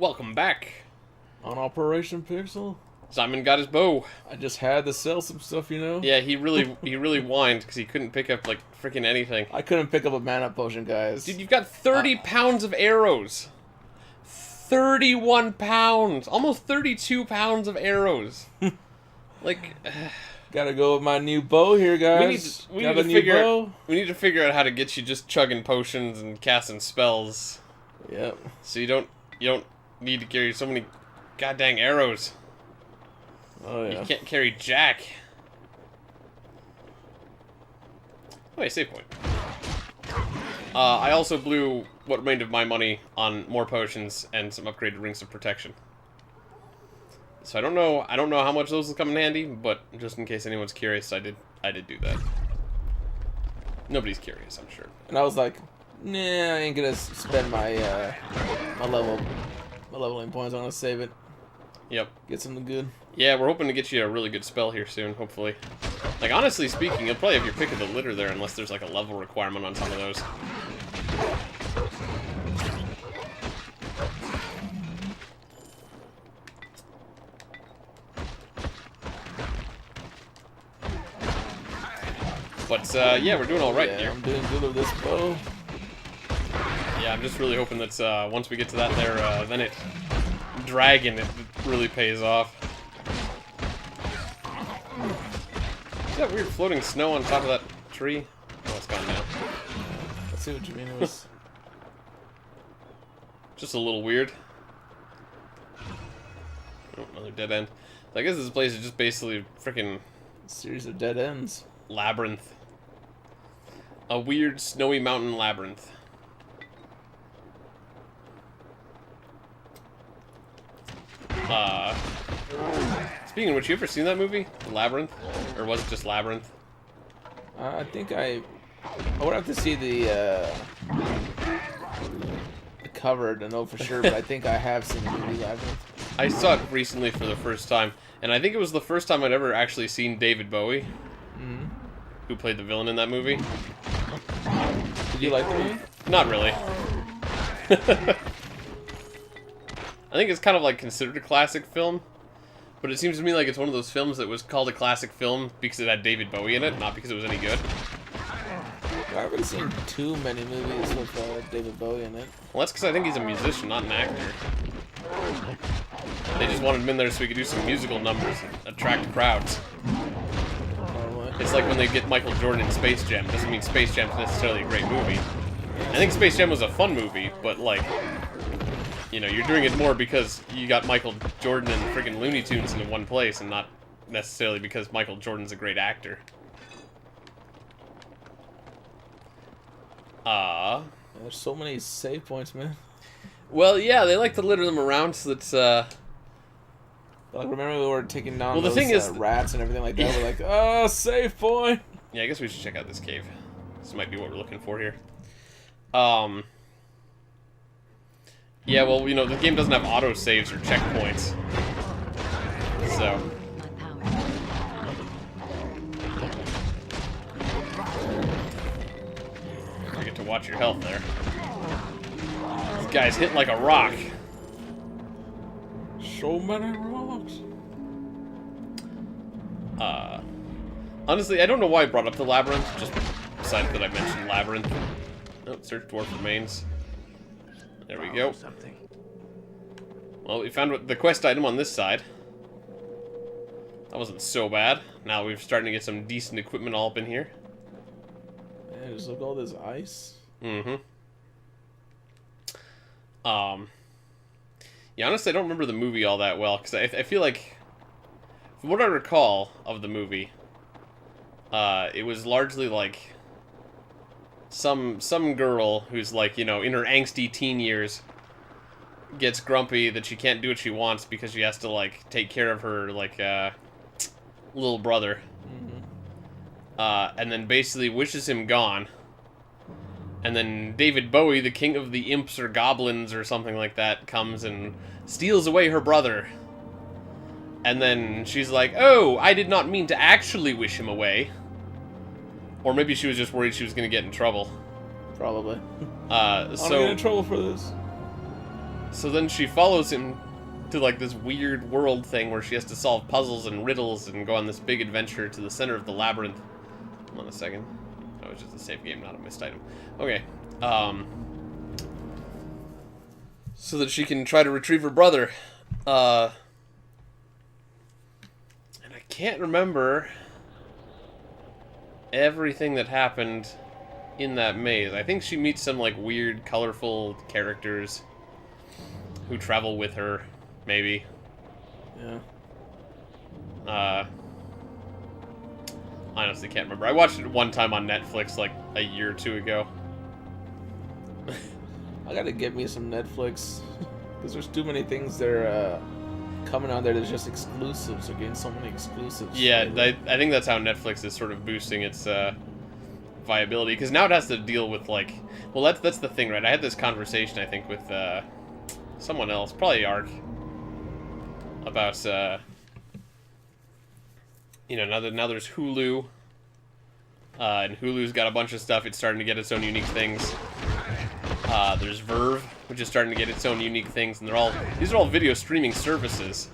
Welcome back. On Operation Pixel? Simon got his bow. I just had to sell some stuff, you know? Yeah, he really whined because he couldn't pick up, like, freaking anything. I couldn't pick up a mana potion, guys. Dude, you've got 30 pounds of arrows. 31 pounds. Almost 32 pounds of arrows. Like... Gotta go with my new bow here, guys. We need to figure out how to get you just chugging potions and casting spells. Yep. So you don't need to carry so many goddamn arrows. Oh yeah. You can't carry jack. Oh, wait, save point. I also blew what remained of my money on more potions and some upgraded rings of protection. So I don't know how much those will come in handy, but just in case anyone's curious, I did do that. Nobody's curious, I'm sure. And I was like, nah, I ain't gonna spend my my leveling points. I'm gonna save it. Yep. Get something good. Yeah, we're hoping to get you a really good spell here soon, hopefully. Like, honestly speaking, you'll probably have your pick of the litter there, unless there's like a level requirement on some of those. But, yeah, we're doing alright here. I'm doing good with this bow. Yeah, I'm just really hoping that, once we get to that there, then it really pays off. See that weird floating snow on top of that tree? Oh, it's gone now. I see what you mean. It was just a little weird. Oh, another dead end. So I guess this place is just basically freaking... a series of dead ends. Labyrinth. A weird snowy mountain labyrinth. Speaking of which, you ever seen that movie? Labyrinth? Or was it just Labyrinth? I think I would have to see the cover to know for sure, but I think I have seen the movie Labyrinth. I saw it recently for the first time, and I think it was the first time I'd ever actually seen David Bowie, who played the villain in that movie. Did you like the movie? Not really. I think it's kind of like considered a classic film, but it seems to me like it's one of those films that was called a classic film because it had David Bowie in it, not because it was any good. I haven't seen too many movies with David Bowie in it. Well, that's because I think he's a musician, not an actor. They just wanted him in there so we could do some musical numbers and attract crowds. It's like when they get Michael Jordan in Space Jam. Doesn't mean Space Jam's necessarily a great movie. I think Space Jam was a fun movie, but like, you know, you're doing it more because you got Michael Jordan and freaking Looney Tunes in one place, and not necessarily because Michael Jordan's a great actor. There's so many save points, man. Well, yeah, they like to litter them around so that, like, remember we were taking down well, those the thing is, rats and everything like that? We're like, oh, save point! Yeah, I guess we should check out this cave. This might be what we're looking for here. Yeah, well, you know, the game doesn't have auto-saves or checkpoints. So... you get to watch your health there. This guy's hit like a rock. So many rocks. Honestly, I don't know why I brought up the labyrinth, just decided that I mentioned labyrinth. Oh, search dwarf remains. There we go. Well, we found the quest item on this side. That wasn't so bad. Now we're starting to get some decent equipment all up in here. Yeah, just look at all this ice. Mm-hmm. Yeah, honestly, I don't remember the movie all that well, because I feel like, from what I recall of the movie, it was largely like some girl who's like, you know, in her angsty teen years gets grumpy that she can't do what she wants because she has to, like, take care of her, like, little brother. And then basically wishes him gone. And then David Bowie, the king of the imps or goblins or something like that, comes and steals away her brother. And then she's like, oh, I did not mean to actually wish him away. Or maybe she was just worried she was going to get in trouble. Probably. So I'm get in trouble for this. So then she follows him to like this weird world thing where she has to solve puzzles and riddles and go on this big adventure to the center of the labyrinth. Hold on a second. Oh, it's just a save game, not a missed item. Okay. So that she can try to retrieve her brother. And I can't remember everything that happened in that maze. I think she meets some like weird, colorful characters who travel with her, maybe. Yeah. Honestly can't remember. I watched it one time on Netflix like a year or two ago. I gotta get me some Netflix because there's too many things that are coming out there that's just exclusives. We're getting so many exclusives. Yeah, I think that's how Netflix is sort of boosting its viability, because now it has to deal with like, well, that's the thing, right? I had this conversation I think with someone else, probably Ark, about you know, now there's Hulu, and Hulu's got a bunch of stuff. It's starting to get its own unique things. There's Verve, which is starting to get its own unique things, and these are all video streaming services.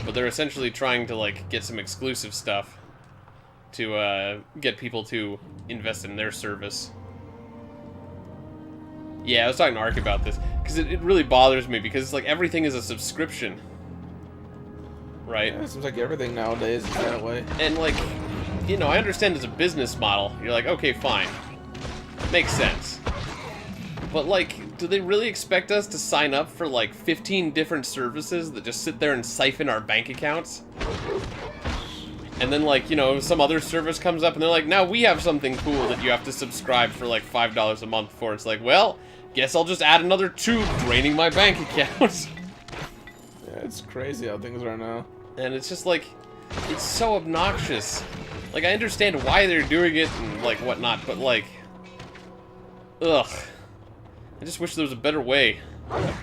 But they're essentially trying to like get some exclusive stuff to get people to invest in their service. Yeah, I was talking to Ark about this because it really bothers me, because it's like everything is a subscription, right? Yeah, it seems like everything nowadays is that way. And like, you know, I understand as a business model, you're like, okay, fine, makes sense. But like, do they really expect us to sign up for like 15 different services that just sit there and siphon our bank accounts? And then like, you know, some other service comes up and they're like, now we have something cool that you have to subscribe for like $5 a month for. It's like, well, guess I'll just add another tube draining my bank account. Yeah, it's crazy how things are now. And it's just like, it's so obnoxious. Like, I understand why they're doing it and like whatnot, but like, ugh. I just wish there was a better way. Yeah,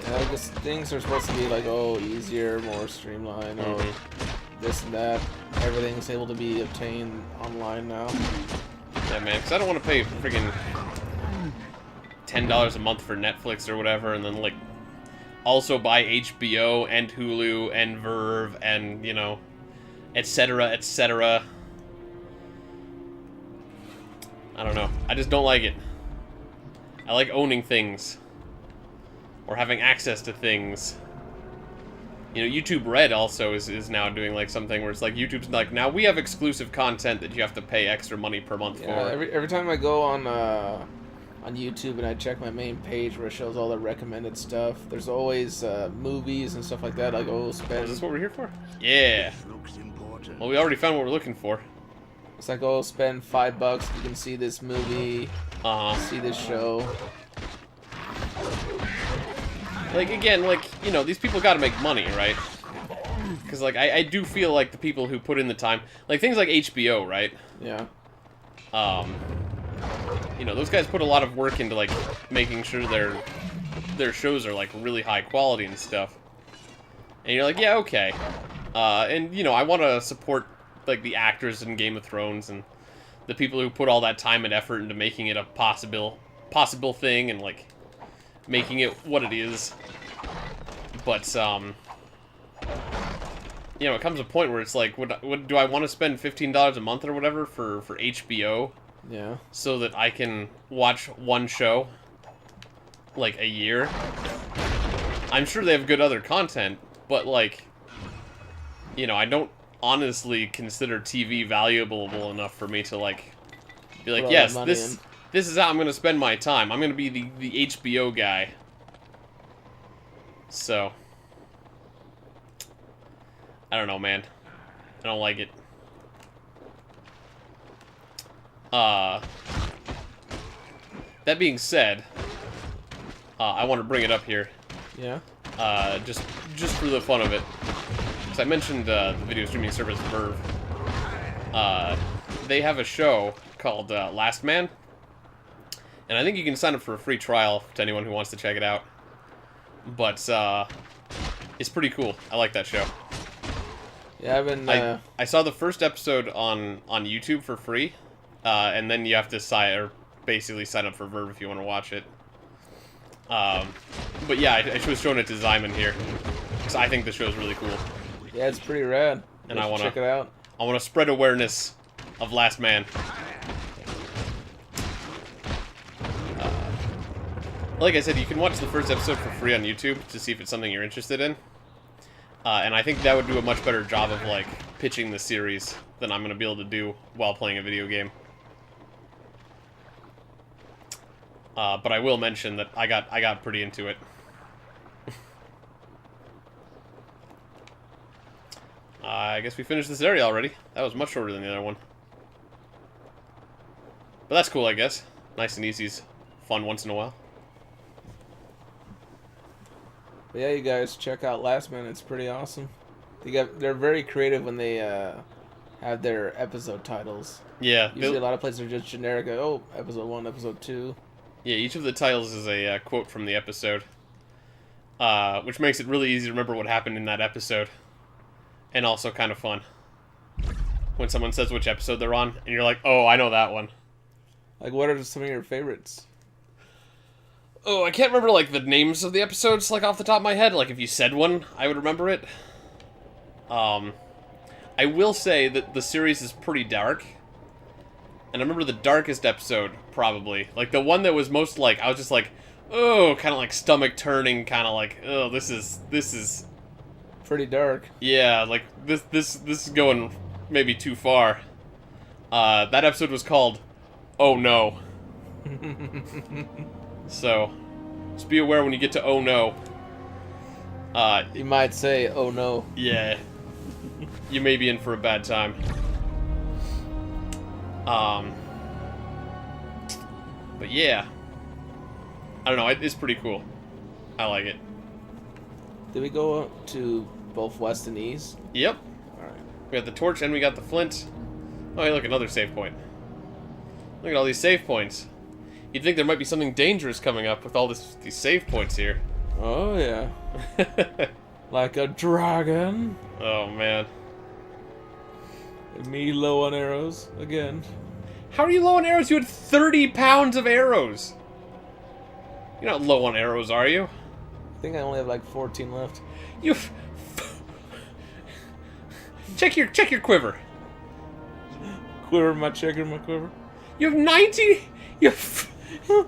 I guess things are supposed to be like, oh, easier, more streamlined, or this and that. Everything's able to be obtained online now. Yeah, man, because I don't want to pay friggin' $10 a month for Netflix or whatever, and then like also buy HBO and Hulu and Verve and, you know, etc., etc. I don't know. I just don't like it. I like owning things, or having access to things. You know, YouTube Red also is now doing like something where it's like YouTube's like, now we have exclusive content that you have to pay extra money per month for. Every time I go on YouTube and I check my main page where it shows all the recommended stuff, there's always movies and stuff like that. Like, oh, spend. Is this what we're here for? Yeah. Well, we already found what we're looking for. It's like, oh, spend $5. You can see this movie. See this show. Like, again, like, you know, these people gotta make money, right? Because, like, I do feel like the people who put in the time, like, things like HBO, right? Yeah. You know, those guys put a lot of work into, like, making sure their shows are, like, really high quality and stuff. And you're like, yeah, okay. And, you know, I want to support, like, the actors in Game of Thrones and the people who put all that time and effort into making it a possible thing and like making it what it is. But you know, it comes a point where it's like, would do I want to spend $15 a month or whatever for HBO? Yeah. So that I can watch one show like a year? I'm sure they have good other content, but like, you know, I don't honestly consider TV valuable enough for me to like be like, yes, this is how I'm gonna spend my time. I'm gonna be the HBO guy. So I don't know, man. I don't like it. That being said, I want to bring it up here. Yeah. Just for the fun of it. I mentioned the video streaming service Verve. They have a show called Last Man, and I think you can sign up for a free trial to anyone who wants to check it out. But it's pretty cool. I like that show. Yeah, I've been. I saw the first episode on YouTube for free, and then you have to basically sign up for Verve if you want to watch it. But yeah, I was showing it to Zyman here, because I think the show's really cool. Yeah, it's pretty rad. And I want to check it out. I want to spread awareness of Last Man. Like I said, you can watch the first episode for free on YouTube to see if it's something you're interested in. And I think that would do a much better job of, like, pitching the series than I'm going to be able to do while playing a video game. But I will mention that I got pretty into it. I guess we finished this area already. That was much shorter than the other one. But that's cool, I guess. Nice and easy's fun once in a while. But yeah, you guys check out Last Man. It's pretty awesome. They're very creative when they have their episode titles. Yeah. Usually a lot of places are just generic. Oh, episode 1, episode 2. Yeah, each of the titles is a quote from the episode. Which makes it really easy to remember what happened in that episode. And also kind of fun. When someone says which episode they're on, and you're like, oh, I know that one. Like, what are some of your favorites? Oh, I can't remember, like, the names of the episodes, like, off the top of my head. Like, if you said one, I would remember it. I will say that the series is pretty dark. And I remember the darkest episode, probably. Like, the one that was most, like, I was just like, oh, kind of like stomach-turning, kind of like, oh, this is... Pretty dark. Yeah, like, this is going maybe too far. That episode was called, Oh No. So, just be aware when you get to Oh No. You might say, oh no. Yeah. You may be in for a bad time. But yeah. I don't know, it's pretty cool. I like it. Did we go up to both west and east? Yep. Alright. We got the torch and we got the flint. Oh, hey, look, another save point. Look at all these save points. You'd think there might be something dangerous coming up with all these save points here. Oh, yeah. Like a dragon. Oh, man. And me low on arrows again. How are you low on arrows? You had 30 pounds of arrows. You're not low on arrows, are you? I think I only have like 14 left. You check your quiver. Quiver my checker, my quiver. You have 90. How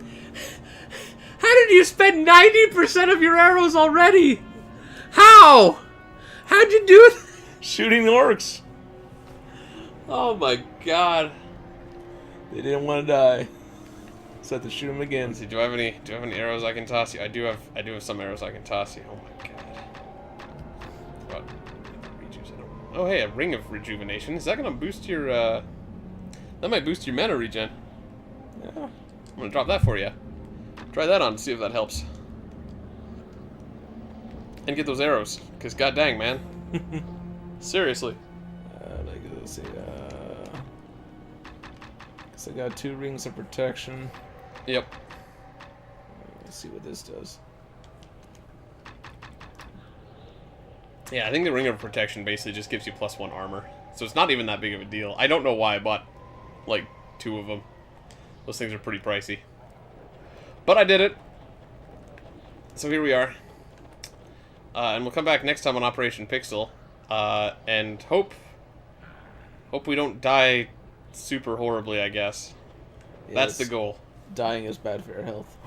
did you spend 90% of your arrows already? How? How'd you do it? Shooting orcs. Oh my god. They didn't want to die. So I have to shoot them again. Let's see, do I have any arrows I can toss you? I do have some arrows I can toss you. Oh my god. What? Oh hey, a ring of rejuvenation. Is that gonna boost your that might boost your mana regen. Yeah. I'm gonna drop that for you. Try that on, see if that helps. And get those arrows, because god dang, man. Seriously. Let's see. Guess I got 2 rings of protection. Yep. Let's see what this does. Yeah, I think the ring of protection basically just gives you +1 armor. So it's not even that big of a deal. I don't know why I bought, like, 2 of them. Those things are pretty pricey. But I did it. So here we are. And we'll come back next time on Operation Pixel. And hope we don't die super horribly, I guess. Yes. That's the goal. Dying is bad for your health.